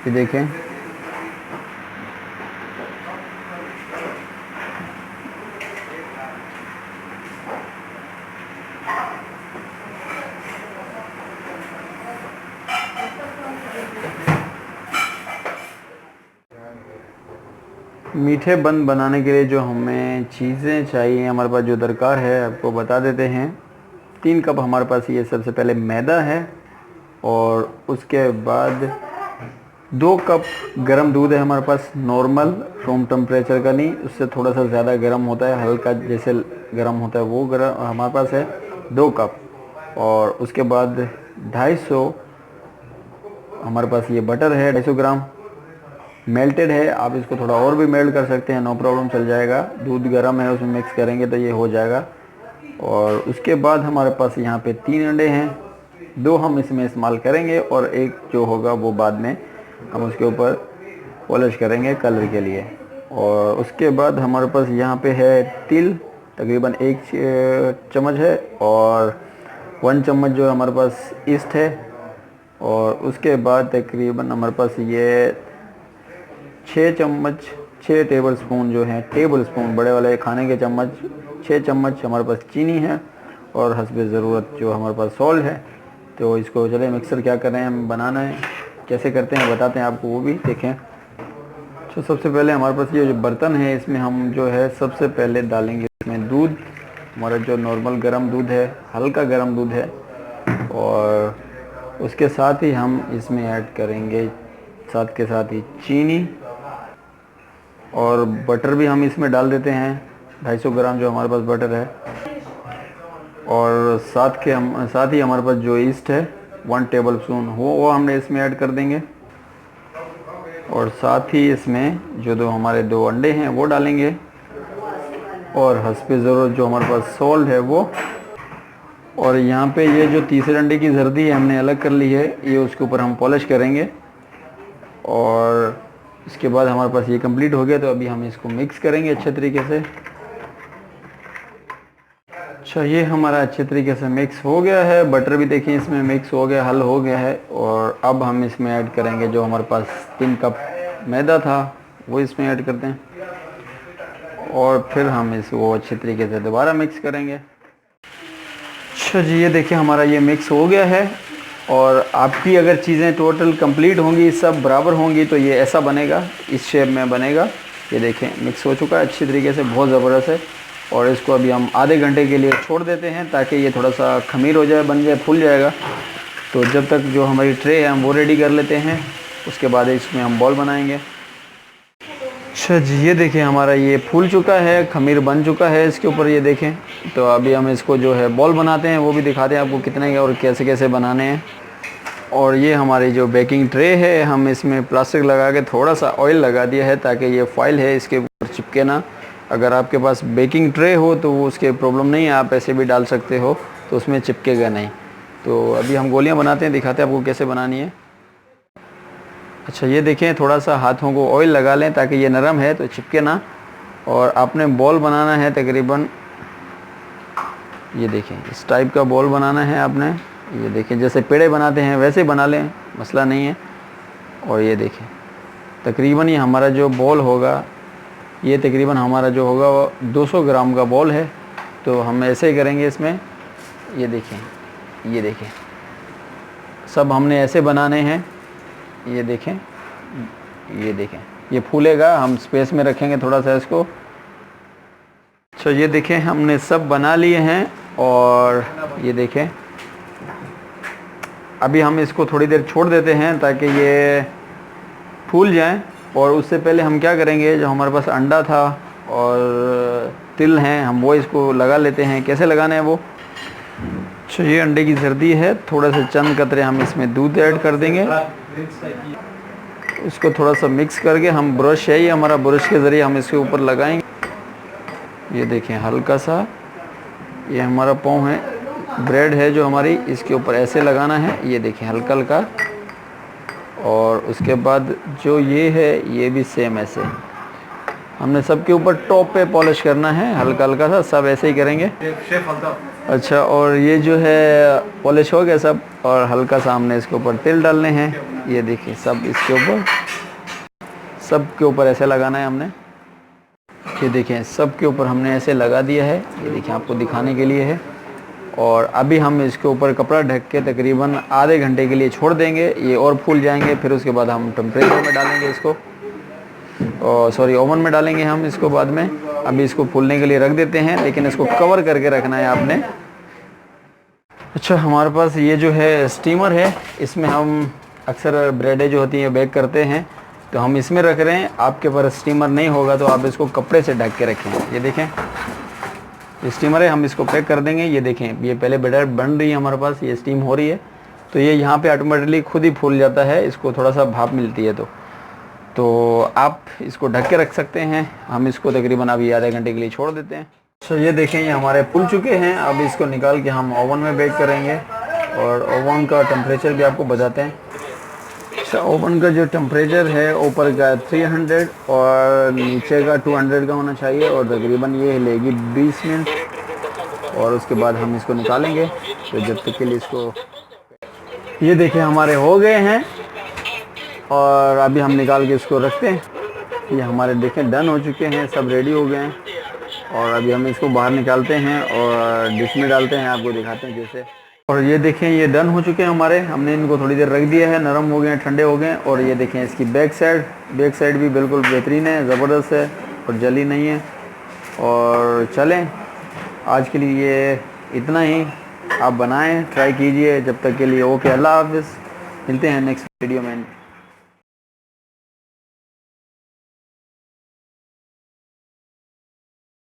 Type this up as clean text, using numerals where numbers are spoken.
ये देखें, मीठे बन बनाने के लिए जो हमें चीज़ें चाहिए, हमारे पास जो दरकार है आपको बता देते हैं। 3 कप हमारे पास ये सबसे पहले मैदा है, और उसके बाद 2 कप गरम दूध है हमारे पास, नॉर्मल रूम टेम्परेचर का नहीं, उससे थोड़ा सा ज़्यादा गर्म होता है, हल्का जैसे गर्म होता है वो गर्म हमारे पास है 2 कप। और उसके बाद 250 हमारे पास ये बटर है, 250 ग्राम मेल्टेड है। आप इसको थोड़ा और भी मेल्ट कर सकते हैं, नो प्रॉब्लम, चल जाएगा। दूध गर्म है, उसमें मिक्स करेंगे तो ये हो जाएगा। और उसके बाद हमारे पास यहाँ पे 3 अंडे हैं, 2 हम इसमें इस्तेमाल करेंगे और एक जो होगा वो बाद में हम उसके ऊपर पॉलिश करेंगे कलर के लिए। और उसके बाद हमारे पास यहाँ पे है तिल, तकरीबन 1 चम्मच है, और 1 चम्मच जो हमारे पास ईस्ट है। और उसके बाद तकरीबन हमारे पास ये 6 टेबल स्पून जो हैं, टेबल स्पून बड़े वाले खाने के चम्मच, 6 चम्मच हमारे पास चीनी है, और हस्बे ज़रूरत जो हमारे पास सॉल्ट है। तो इसको चले मिक्सर क्या कर रहे हैं, हम बनाना है, कैसे करते हैं बताते हैं आपको, वो भी देखें। तो सबसे पहले हमारे पास ये जो बर्तन है, इसमें हम जो है सबसे पहले डालेंगे इसमें दूध, हमारा जो नॉर्मल गर्म दूध है, हल्का गर्म दूध है। और उसके साथ ही हम इसमें ऐड करेंगे साथ के साथ ही चीनी, और बटर भी हम इसमें डाल देते हैं, 250 ग्राम जो हमारे पास बटर है। और साथ ही हमारे पास जो ईस्ट है 1 टेबल स्पून, वो हमने इसमें ऐड कर देंगे। और साथ ही इसमें जो हमारे 2 अंडे हैं वो डालेंगे, और हस्बे ज़रूरत जो हमारे पास सॉल्ट है वो। और यहाँ पे ये जो तीसरे अंडे की जर्दी है हमने अलग कर ली है, ये उसके ऊपर हम पॉलिश करेंगे। और इसके बाद हमारे पास ये कंप्लीट हो गया, तो अभी हम इसको मिक्स करेंगे अच्छे तरीके से। अच्छा, ये हमारा अच्छे तरीके से मिक्स हो गया है, बटर भी देखिए इसमें मिक्स हो गया, हल हो गया है। और अब हम इसमें ऐड करेंगे जो हमारे पास 3 कप मैदा था, वो इसमें ऐड करते हैं, और फिर हम इसको अच्छे तरीके से दोबारा मिक्स करेंगे। अच्छा जी, ये देखिए हमारा ये मिक्स हो गया है। और आपकी अगर चीज़ें टोटल कंप्लीट होंगी, सब बराबर होंगी, तो ये ऐसा बनेगा, इस शेप में बनेगा। ये देखें मिक्स हो चुका है अच्छी तरीके से, बहुत ज़बरदस्त है। और इसको अभी हम आधे घंटे के लिए छोड़ देते हैं, ताकि ये थोड़ा सा खमीर हो जाए, बन जाए, फूल जाएगा। तो जब तक जो हमारी ट्रे है हम वो रेडी कर लेते हैं, उसके बाद इसमें हम बॉल बनाएंगे। अच्छा जी, ये देखिए हमारा ये फूल चुका है, खमीर बन चुका है इसके ऊपर, ये देखें। तो अभी हम इसको जो है बॉल बनाते हैं, वो भी दिखाते हैं आपको कितने और कैसे कैसे बनाने हैं। और ये हमारी जो बेकिंग ट्रे है, हम इसमें प्लास्टिक लगा के थोड़ा सा ऑयल लगा दिया है, ताकि ये फॉइल है इसके ऊपर चिपके ना। अगर आपके पास बेकिंग ट्रे हो तो वो उसके प्रॉब्लम नहीं है, आप ऐसे भी डाल सकते हो, तो उसमें चिपकेगा नहीं। तो अभी हम गोलियां बनाते हैं, दिखाते हैं आपको कैसे बनानी है। अच्छा, ये देखें, थोड़ा सा हाथों को ऑयल लगा लें ताकि ये नरम है तो चिपके ना। और आपने बॉल बनाना है तकरीबन, ये देखें इस टाइप का बॉल बनाना है आपने। ये देखें जैसे पेड़े बनाते हैं वैसे ही बना लें, मसला नहीं है। और ये देखें तकरीबन ये हमारा जो बॉल होगा, ये तकरीबन हमारा जो होगा वो 200 ग्राम का बॉल है। तो हम ऐसे ही करेंगे इसमें। ये देखें सब हमने ऐसे बनाने हैं। ये देखें ये फूलेगा, हम स्पेस में रखेंगे थोड़ा सा इसको। अच्छा, ये देखें हमने सब बना लिए हैं। और ये देखें अभी हम इसको थोड़ी देर छोड़ देते हैं ताकि ये फूल जाएं। और उससे पहले हम क्या करेंगे, जो हमारे पास अंडा था और तिल हैं, हम वो इसको लगा लेते हैं। कैसे लगाना है वो। अच्छा, ये अंडे की जर्दी है, थोड़ा सा चंद कतरे हम इसमें दूध ऐड कर देंगे। इसको थोड़ा सा मिक्स करके हम ब्रश है, ये हमारा ब्रश के ज़रिए हम इसके ऊपर लगाएंगे। ये देखें हल्का सा, ये हमारा पाँव है, ब्रेड है जो हमारी, इसके ऊपर ऐसे लगाना है। ये देखें हल्का हल्का। और उसके बाद जो ये है, ये भी सेम ऐसे हमने सबके ऊपर टॉप पे पॉलिश करना है, हल्का हल्का सा, सब ऐसे ही करेंगे। अच्छा, और ये जो है पॉलिश हो गया सब, और हल्का सा हमने इसके ऊपर तेल डालने हैं। ये देखिए सब इसके ऊपर, सब के ऊपर ऐसे लगाना है हमने। ये देखें सब के ऊपर हमने ऐसे लगा दिया है। ये देखिए आपको दिखाने के लिए है। और अभी हम इसके ऊपर कपड़ा ढक के तकरीबन आधे घंटे के लिए छोड़ देंगे, ये और फूल जाएंगे। फिर उसके बाद हम टेम्परेचर में डालेंगे इसको, और सॉरी ओवन में डालेंगे हम इसको बाद में। अभी इसको फूलने के लिए रख देते हैं, लेकिन इसको कवर करके रखना है आपने। अच्छा, हमारे पास ये जो है स्टीमर है, इसमें हम अक्सर ब्रेडें जो होती हैं बेक करते हैं, तो हम इसमें रख रहे हैं। आपके पास स्टीमर नहीं होगा तो आप इसको कपड़े से ढक के रखें। ये देखें ये स्टीमर है, हम इसको पैक कर देंगे। ये देखें ये पहले बैटर बन रही है हमारे पास, ये स्टीम हो रही है, तो ये यहाँ पे ऑटोमेटिकली खुद ही फूल जाता है, इसको थोड़ा सा भाप मिलती है। तो आप इसको ढक के रख सकते हैं। हम इसको तकरीबन अभी आधे घंटे के लिए छोड़ देते हैं। तो ये देखें ये हमारे फूल चुके हैं। अब इसको निकाल के हम ओवन में बेक करेंगे, और ओवन का टेम्परेचर भी आपको बताते हैं। अच्छा, ओवन का जो टेम्परेचर है ऊपर का 300 और नीचे का 200 का होना चाहिए, और तकरीबन ये लेगी 20 मिनट, और उसके बाद हम इसको निकालेंगे। तो जब तक के लिए इसको, ये देखिए हमारे हो गए हैं, और अभी हम निकाल के इसको रखते हैं। ये हमारे देखें डन हो चुके हैं, सब रेडी हो गए हैं। और अभी हम इसको बाहर निकालते हैं और डिश में डालते हैं, आपको दिखाते हैं जैसे। और ये देखें ये डन हो चुके हैं हमारे। हमने इनको थोड़ी देर रख दिया है, नरम हो गए हैं, ठंडे हो गए हैं। और ये देखें इसकी बैक साइड भी बिल्कुल बेहतरीन है, ज़बरदस्त है, और जली नहीं है। और चलें, आज के लिए इतना ही। आप बनाएं, ट्राई कीजिए। जब तक के लिए ओके, अल्लाह हाफ़िज़। मिलते हैं नेक्स्ट वीडियो में।